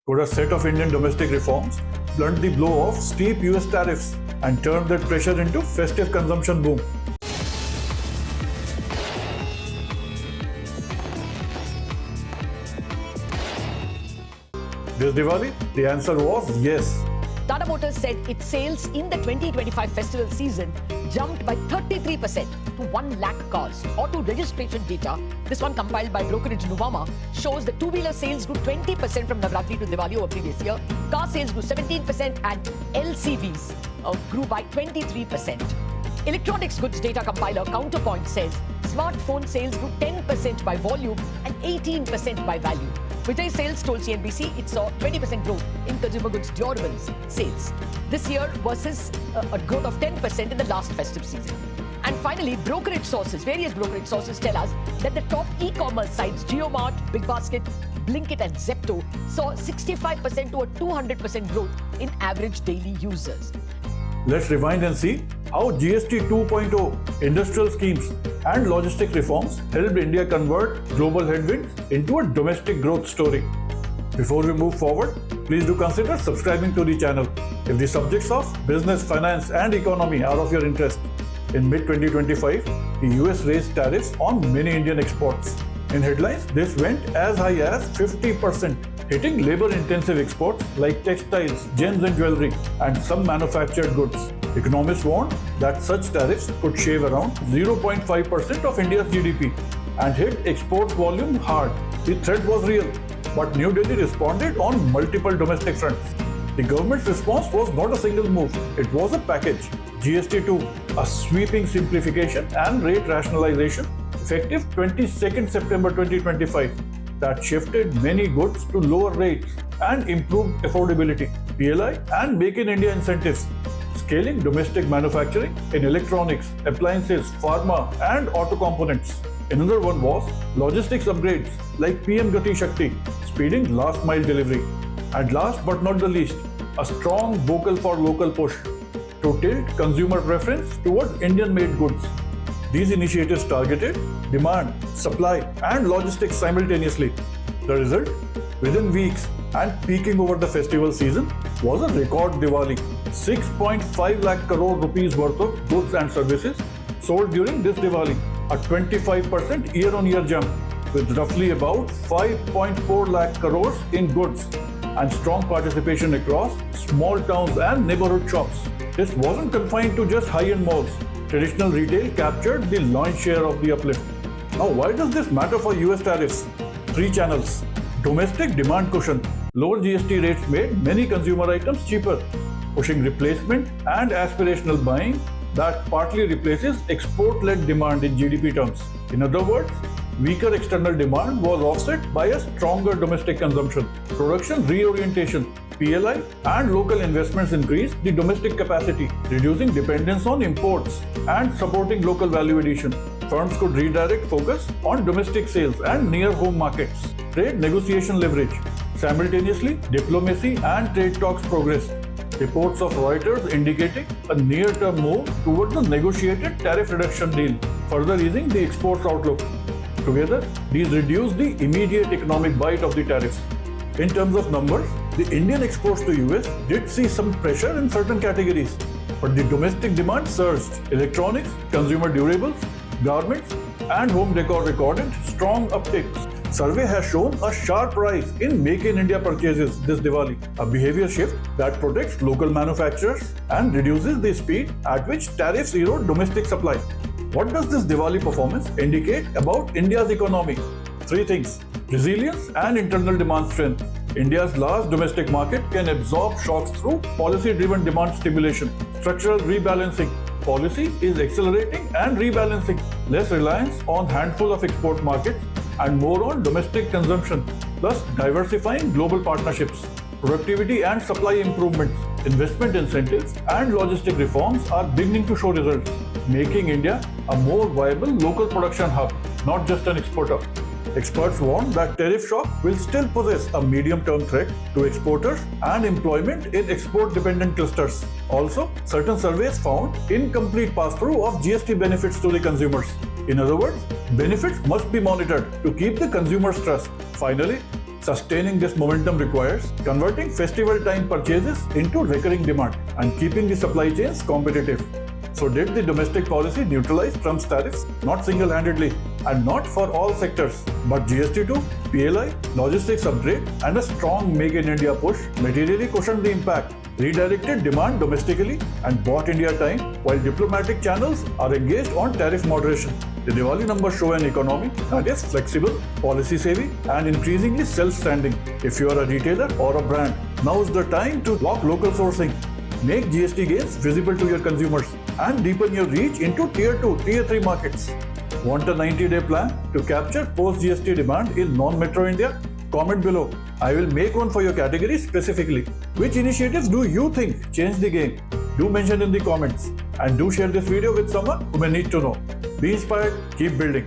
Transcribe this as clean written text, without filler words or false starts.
Could a set of Indian domestic reforms blunt the blow of steep US tariffs and turn that pressure into festive consumption boom? This Diwali, the answer was yes. Tata Motors said its sales in the 2025 festival season jumped by 33% to 1 lakh cars. Auto registration data, this one compiled by brokerage Nuvama, shows that two-wheeler sales grew 20% from Navratri to Diwali over previous year. Car sales grew 17% and LCVs grew by 23%. Electronics goods data compiler Counterpoint says smartphone sales grew 10% by volume and 18% by value. Vijay Sales told CNBC it saw 20% growth in consumer goods durables sales this year versus a growth of 10% in the last festive season. And finally, various brokerage sources tell us that the top e-commerce sites JioMart, BigBasket, Blinkit and Zepto saw 65% to a 200% growth in average daily users. Let's rewind and see how GST 2.0, industrial schemes and logistic reforms helped India convert global headwinds into a domestic growth story. Before we move forward, please do consider subscribing to the channel if the subjects of business, finance and economy are of your interest. In mid-2025, the US raised tariffs on many Indian exports. In headlines, this went as high as 50%, hitting labor-intensive exports like textiles, gems and jewelry, and some manufactured goods. Economists warned that such tariffs could shave around 0.5% of India's GDP and hit export volume hard. The threat was real, but New Delhi responded on multiple domestic fronts. The government's response was not a single move, it was a package. GST 2, a sweeping simplification and rate rationalization, effective 22nd September 2025. That shifted many goods to lower rates and improved affordability. PLI and Make in India incentives, scaling domestic manufacturing in electronics, appliances, pharma and auto components. Another one was logistics upgrades like PM Gati Shakti, speeding last mile delivery. And last but not the least, a strong vocal for local push to tilt consumer preference towards Indian-made goods. These initiatives targeted demand, supply and logistics simultaneously. The result, within weeks and peaking over the festival season, was a record Diwali. 6.5 lakh crore rupees worth of goods and services sold during this Diwali, a 25% year-on-year jump, with roughly about 5.4 lakh crores in goods and strong participation across small towns and neighborhood shops. This wasn't confined to just high-end malls. Traditional retail captured the lion's share of the uplift. Now, why does this matter for US tariffs? 3 channels. Domestic demand cushion. Lower GST rates made many consumer items cheaper, pushing replacement and aspirational buying that partly replaces export-led demand in GDP terms. In other words, weaker external demand was offset by a stronger domestic consumption. Production reorientation. PLI and local investments increased the domestic capacity, reducing dependence on imports and supporting local value addition. Firms could redirect focus on domestic sales and near-home markets. Trade negotiation leverage. Simultaneously, diplomacy and trade talks progressed. Reports of Reuters indicating a near-term move towards the negotiated tariff reduction deal, further easing the exports outlook. Together, these reduced the immediate economic bite of the tariffs. In terms of numbers, the Indian exports to US did see some pressure in certain categories, but the domestic demand surged. Electronics, consumer durables, garments, and home decor recorded strong upticks. Survey has shown a sharp rise in Make in India purchases this Diwali, a behavior shift that protects local manufacturers and reduces the speed at which tariffs erode domestic supply. What does this Diwali performance indicate about India's economy? 3 things. Resilience and internal demand strength. India's large domestic market can absorb shocks through policy-driven demand stimulation. Structural rebalancing. Policy is accelerating and rebalancing. Less reliance on handful of export markets and more on domestic consumption, plus diversifying global partnerships. Productivity and supply improvements, investment incentives and logistic reforms are beginning to show results, making India a more viable local production hub, not just an exporter. Experts warn that tariff shock will still possess a medium-term threat to exporters and employment in export-dependent clusters. Also, certain surveys found incomplete pass-through of GST benefits to the consumers. In other words, benefits must be monitored to keep the consumers' trust. Finally, Sustaining this momentum requires converting festival time purchases into recurring demand and keeping the supply chains competitive. So did the domestic policy neutralize Trump's tariffs? Not single-handedly and not for all sectors, but GST2, PLI, logistics upgrade and a strong Make in India push materially cushioned the impact, redirected demand domestically and bought India time while diplomatic channels are engaged on tariff moderation. The Diwali numbers show an economy that is flexible, policy-savvy and increasingly self-standing. If you are a retailer or a brand, now is the time to lock local sourcing. Make GST gains visible to your consumers and deepen your reach into Tier 2, Tier 3 markets. Want a 90-day plan to capture post-GST demand in non-metro India? Comment below. I will make one for your category specifically. Which initiatives do you think change the game? Do mention in the comments and do share this video with someone who may need to know. Be inspired, keep building.